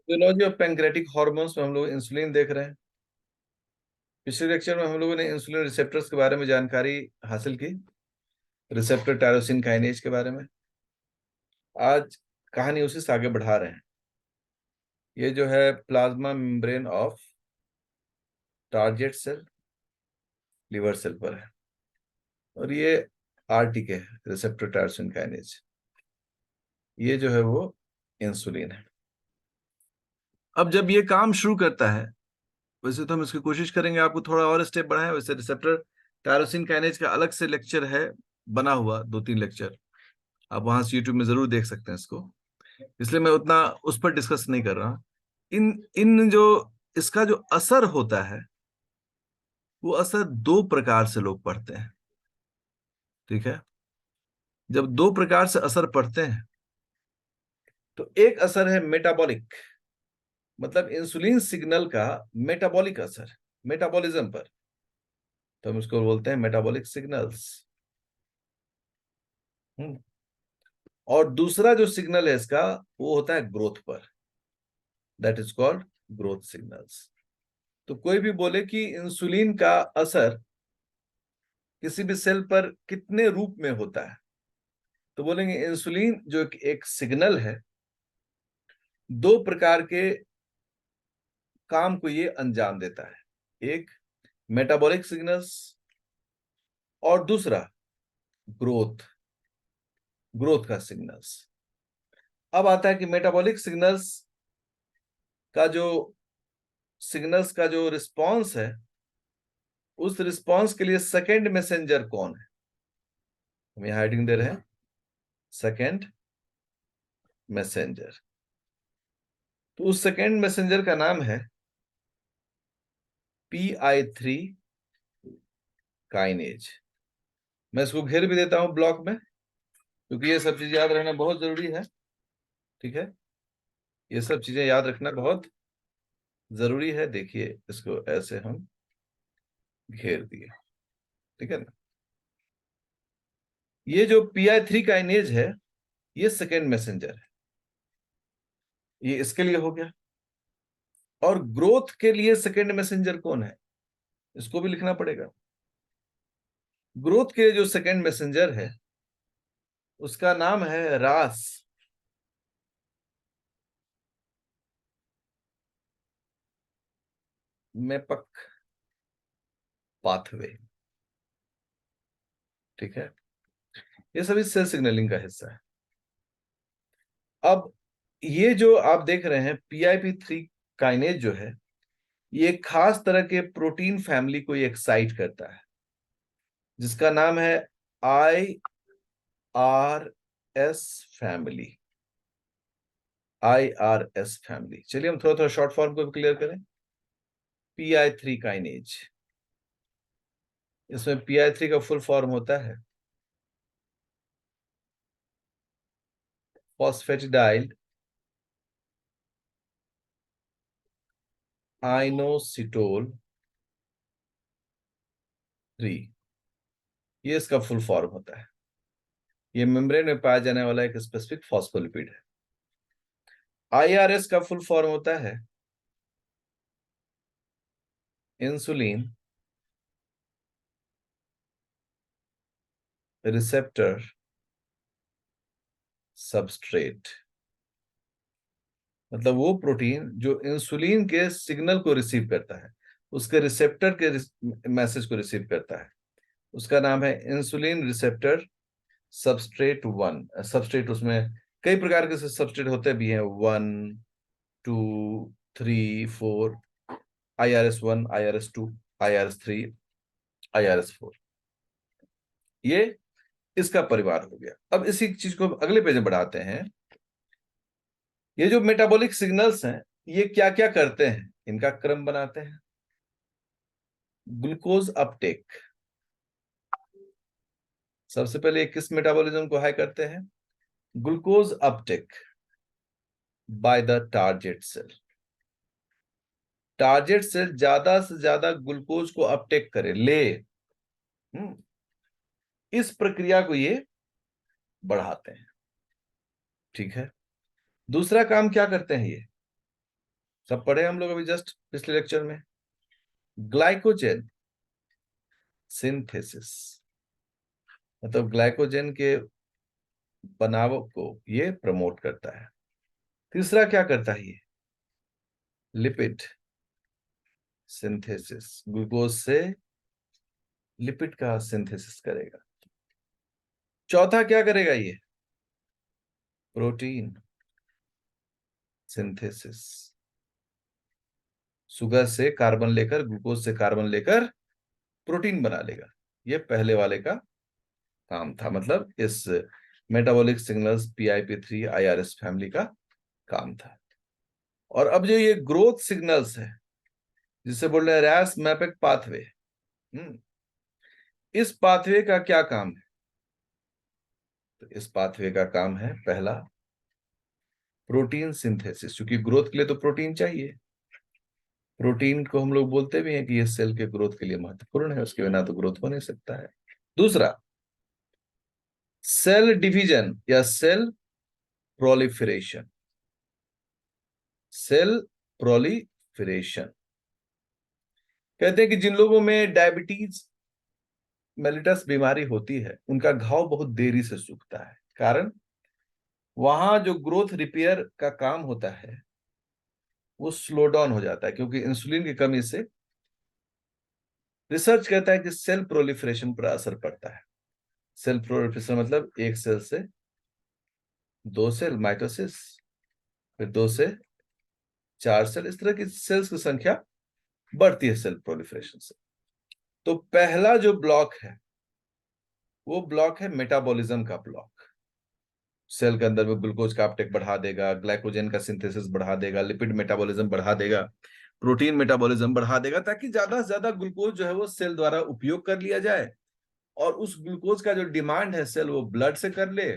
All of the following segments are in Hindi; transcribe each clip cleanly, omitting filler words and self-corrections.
फिजियोलॉजी ऑफ पैंक्रेटिक हार्मोन्स में हम लोग इंसुलिन देख रहे हैं। पिछले लेक्चर में हम लोगों ने इंसुलिन रिसेप्टर्स के बारे में जानकारी हासिल की, रिसेप्टर टायरोसिन काइनेज के बारे में। आज कहानी उसी से आगे बढ़ा रहे हैं। ये जो है plasma membrane of target cell, liver cell पर है, और ये आरटीके है, रिसेप्टर टायरोसिन काइनेज। ये जो है वो इंसुलिन है। अब जब ये काम शुरू करता है, वैसे तो हम इसकी कोशिश करेंगे आपको थोड़ा और स्टेप बढ़ाएं। वैसे रिसेप्टर टायरोसिन काइनेज का अलग से लेक्चर है बना हुआ, 2-3 लेक्चर आप वहां से यूट्यूब में जरूर देख सकते हैं इसको, इसलिए मैं उतना उस पर डिस्कस नहीं कर रहा। इन इन जो इसका जो असर होता है, वो असर दो प्रकार से लोग पढ़ते हैं। ठीक है, जब दो प्रकार से असर पड़ते हैं, तो एक असर है मेटाबॉलिक, मतलब इंसुलिन सिग्नल का मेटाबॉलिक असर, मेटाबॉलिज्म पर, तो हम उसको बोलते हैं मेटाबॉलिक सिग्नल्स। और दूसरा जो सिग्नल है इसका, वो होता है ग्रोथ पर, that is called growth signals. तो कोई भी बोले कि इंसुलिन का असर किसी भी सेल पर कितने रूप में होता है, तो बोलेंगे इंसुलिन जो एक सिग्नल है, दो प्रकार के काम को ये अंजाम देता है। एक मेटाबॉलिक सिग्नल्स, और दूसरा ग्रोथ, ग्रोथ का सिग्नल्स। अब आता है कि मेटाबॉलिक सिग्नल्स का जो रिस्पांस है, उस रिस्पांस के लिए सेकेंड मैसेंजर कौन है? हम यहां हेडिंग दे रहे हैं सेकेंड मैसेंजर। तो उस सेकेंड मैसेंजर का नाम है PI3 काइनेज। मैं इसको घेर भी देता हूं ब्लॉक में, क्योंकि ये सब चीज याद रहना बहुत जरूरी है। ठीक है, ये सब चीजें याद रखना बहुत जरूरी है। देखिए, इसको ऐसे हम घेर दिए, ठीक है ना। ये जो PI3 काइनेज है, ये सेकेंड मैसेंजर है, ये इसके लिए हो गया। और ग्रोथ के लिए सेकेंड मैसेंजर कौन है, इसको भी लिखना पड़ेगा। ग्रोथ के जो सेकेंड मैसेंजर है, उसका नाम है रास मैपक पाथवे। ठीक है, ये सभी सेल सिग्नलिंग का हिस्सा है। अब ये जो आप देख रहे हैं PIP3 काइनेज जो है, ये एक खास तरह के प्रोटीन फैमिली को ये एक्साइट करता है, जिसका नाम है IRS फैमिली। IRS family. चलिए हम थोड़ा थोड़ा शॉर्ट फॉर्म को भी क्लियर करें। PI3 काइनेज, इसमें PI3 का फुल फॉर्म होता है फॉस्फेटिडाइल आइनोसिटोल 3, ये इसका फुल फॉर्म होता है। ये मेम्ब्रेन में पाया जाने वाला एक स्पेसिफिक फॉस्फोलिपिड है। IRS का फुल फॉर्म होता है इंसुलिन रिसेप्टर सबस्ट्रेट, मतलब वो प्रोटीन जो इंसुलिन के सिग्नल को रिसीव करता है, उसके रिसेप्टर के मैसेज को रिसीव करता है, उसका नाम है इंसुलिन रिसेप्टर सबस्ट्रेट 1। सबस्ट्रेट उसमें कई प्रकार के सबस्ट्रेट होते भी हैं, 1, 2, 3, 4, IRS1, IRS2, IRS3, IRS4, ये इसका परिवार हो गया। अब इसी चीज को अगले पेज में बढ़ाते हैं। ये जो मेटाबॉलिक सिग्नल्स हैं, ये क्या क्या करते हैं, इनका क्रम बनाते हैं। ग्लूकोज अपटेक, सबसे पहले किस मेटाबॉलिज्म को हाई करते हैं? Glucose uptake by the target cell. Target cell ज्यादा से ज्यादा ग्लूकोज को अपटेक करे, ले, इस प्रक्रिया को ये बढ़ाते हैं। ठीक है, दूसरा काम क्या करते हैं ये? सब पढ़े हम लोग अभी जस्ट पिछले लेक्चर में। ग्लाइकोजन सिंथेसिस, मतलब ग्लाइकोजन के बनाव को ये प्रमोट करता है। तीसरा क्या करता है ये? लिपिड सिंथेसिस, ग्लूकोज से लिपिड का सिंथेसिस करेगा। चौथा क्या करेगा ये? प्रोटीन सिंथेसिस, शुगर से कार्बन लेकर, ग्लूकोज से कार्बन लेकर प्रोटीन बना लेगा। ये पहले वाले का काम था, मतलब इस metabolic signals PIP3 IRS family का काम था। और अब जो ये ग्रोथ सिग्नल्स है, जिसे बोल रहे हैं रैस मैपेक पाथवे, इस पाथवे का क्या काम है? तो इस पाथवे का काम है पहला प्रोटीन सिंथेसिस, क्योंकि ग्रोथ के लिए तो प्रोटीन चाहिए। प्रोटीन को हम लोग बोलते भी हैं कि ये सेल के ग्रोथ के लिए महत्वपूर्ण है, उसके बिना तो ग्रोथ हो नहीं सकता है। दूसरा, सेल डिवीजन या सेल प्रोलिफरेशन। सेल प्रोलिफरेशन कहते हैं कि जिन लोगों में डायबिटीज मेलिटस बीमारी होती है, उनका घाव बहुत देरी से सूखता है। कारण, वहां जो ग्रोथ रिपेयर का काम होता है वो स्लो डाउन हो जाता है, क्योंकि इंसुलिन की कमी से रिसर्च कहता है कि सेल प्रोलिफरेशन पर असर पड़ता है। सेल प्रोलिफरेशन मतलब एक सेल से दो सेल माइटोसिस, फिर दो से चार सेल, इस तरह की सेल्स की संख्या बढ़ती है सेल प्रोलिफरेशन से। तो पहला जो ब्लॉक है वो ब्लॉक है मेटाबॉलिज्म का ब्लॉक। सेल के अंदर में ग्लूकोज का अपटेक बढ़ा देगा, ग्लाइकोजन का सिंथेसिस बढ़ा देगा, लिपिड मेटाबॉलिज्म बढ़ा देगा, प्रोटीन मेटाबॉलिज्म बढ़ा देगा, ताकि ज्यादा से ज्यादा ग्लूकोज जो है वो सेल द्वारा उपयोग कर लिया जाए। और उस ग्लूकोज का जो डिमांड है सेल वो ब्लड से कर ले,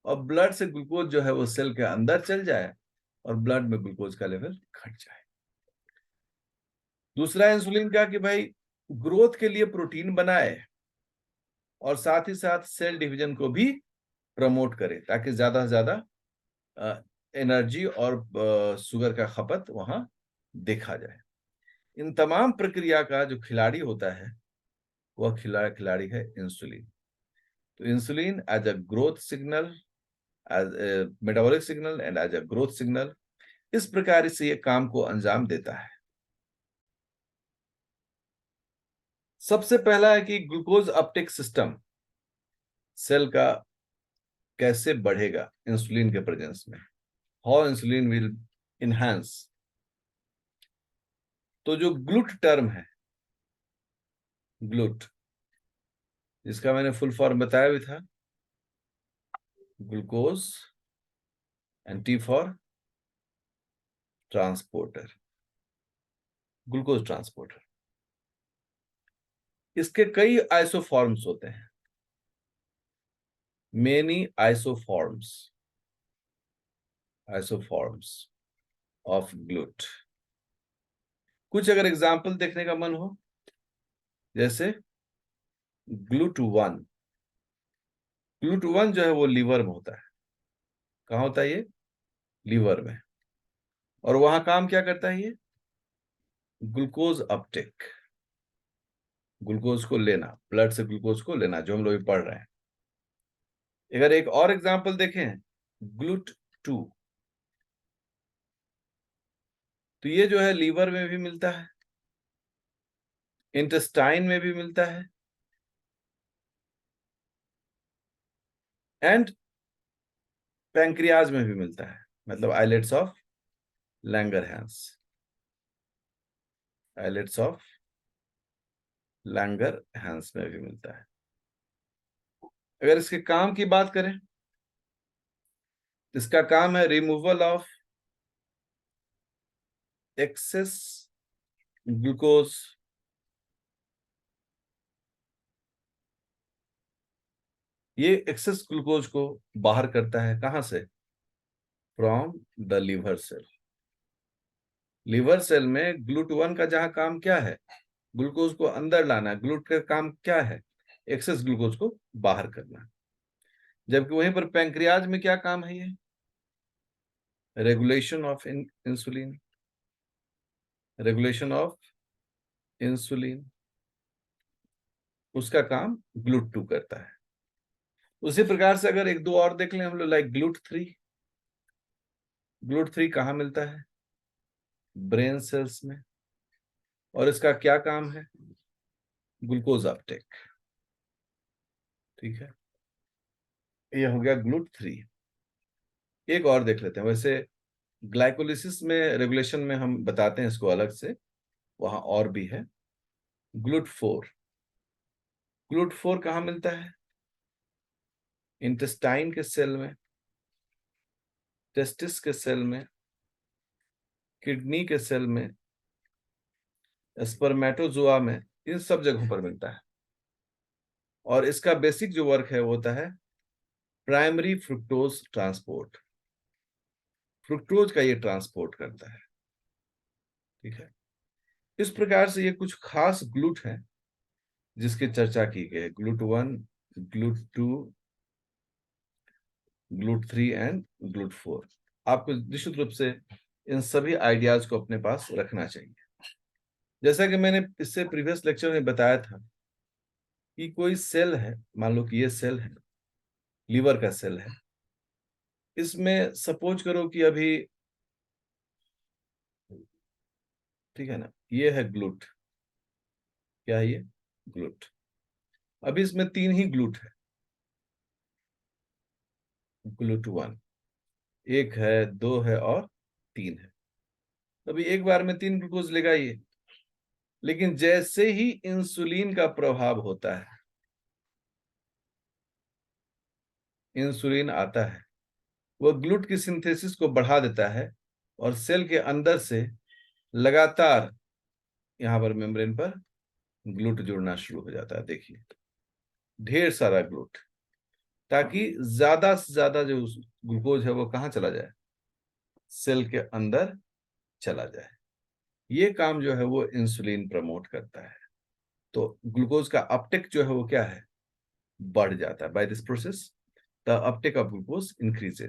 और ब्लड से ग्लूकोज जो है वो सेल के अंदर चल जाए, और ब्लड में ग्लूकोज का लेवल घट जाए। दूसरा इंसुलिन का कि भाई ग्रोथ के लिए प्रोटीन बनाए, और साथ ही साथ सेल डिवीजन को भी प्रमोट करे, ताकि ज्यादा से ज्यादा एनर्जी और शुगर का खपत वहां देखा जाए। इन तमाम प्रक्रिया का जो खिलाड़ी होता है वह खिलाड़ी है इंसुलिन। तो insulin as a growth signal, as a metabolic signal and as a growth signal, इस प्रकार से ये काम को अंजाम देता है। सबसे पहला है कि ग्लूकोज अपटेक सिस्टम सेल का कैसे बढ़ेगा इंसुलिन के प्रेजेंस में, हाउ इंसुलिन विल इनहांस। तो जो ग्लूट टर्म है, ग्लूट, जिसका मैंने फुल फॉर्म बताया भी था, glucose and T for transporter, glucose transporter. इसके कई आइसोफॉर्म्स होते हैं, मेनी आइसोफॉर्म्स ऑफ ग्लूट। कुछ अगर एग्जाम्पल देखने का मन हो, जैसे GLUT1। GLUT1 जो है वो लीवर में होता है। कहाँ होता है ये? लीवर में। और वहां काम क्या करता है ये? ग्लूकोज अपटेक, ग्लूकोज को लेना, ब्लड से ग्लूकोज को लेना, जो हम लोग पढ़ रहे हैं। अगर एक और एग्जाम्पल देखें, GLUT2, तो ये जो है लीवर में भी मिलता है, इंटेस्टाइन में भी मिलता है, एंड पैंक्रियाज में भी मिलता है, मतलब islets of Langerhans, islets of Langerhans में भी मिलता है। अगर इसके काम की बात करें, इसका काम है रिमूवल ऑफ एक्सेस ग्लूकोज, ये एक्सेस ग्लूकोज को बाहर करता है। कहां से? From the liver cell. Liver cell में GLUT1 का जहां काम क्या है? ग्लूकोज को अंदर लाना। ग्लूट का काम क्या है? एक्सेस ग्लूकोज को बाहर करना। जबकि वहीं पर पैंक्रियाज में क्या काम है? ये regulation of insulin. Regulation of insulin, उसका काम GLUT2 करता है। उसी प्रकार से अगर एक दो और देख लें हम लोग, लाइक GLUT3। GLUT3 कहाँ मिलता है? ब्रेन सेल्स में। और इसका क्या काम है? Glucose Uptake. ठीक है, ये हो गया GLUT3। एक और देख लेते हैं। वैसे ग्लाइकोलिसिस में रेगुलेशन में हम बताते हैं इसको अलग से, वहां और भी है। GLUT4। GLUT4 कहाँ मिलता है? इंटेस्टाइन के सेल में, टेस्टिस के सेल में, किडनी के सेल में, स्पर्मेटोजोआ में, इन सब जगहों पर मिलता है। और इसका बेसिक जो वर्क है वो होता है प्राइमरी फ्रुक्टोज ट्रांसपोर्ट। फ्रुक्टोज का ये ट्रांसपोर्ट करता है। ठीक है, इस प्रकार से ये कुछ खास ग्लूट हैं जिसकी चर्चा की गई है। GLUT1, GLUT2, GLUT3 and GLUT4। आपको निश्चित रूप से इन सभी आइडियाज को अपने पास रखना चाहिए। जैसा कि मैंने इससे प्रीवियस लेक्चर में बताया था कि कोई सेल है, मान लो कि ये सेल है, लीवर का सेल है, इसमें सपोज करो कि अभी, ठीक है ना, ये है ग्लूट। क्या है ये? ग्लूट। अभी इसमें 3 ही ग्लूट है। GLUT1 एक है, 2 है और 3 है। अभी एक बार में 3 ग्लूकोज लेगा ये। लेकिन जैसे ही इंसुलिन का प्रभाव होता है, इंसुलिन आता है, वह ग्लूट की सिंथेसिस को बढ़ा देता है और सेल के अंदर से लगातार यहां पर मेम्ब्रेन पर ग्लूट जुड़ना शुरू हो जाता है। देखिए, ढेर सारा ग्लूट, ताकि ज्यादा से ज्यादा जो ग्लूकोज है वो कहाँ चला जाए? सेल के अंदर चला जाए। ये काम जो है वो इंसुलिन प्रमोट करता है। तो ग्लूकोज का अपटेक जो है वो क्या है? बढ़ जाता है। By this process the uptake of glucose increases.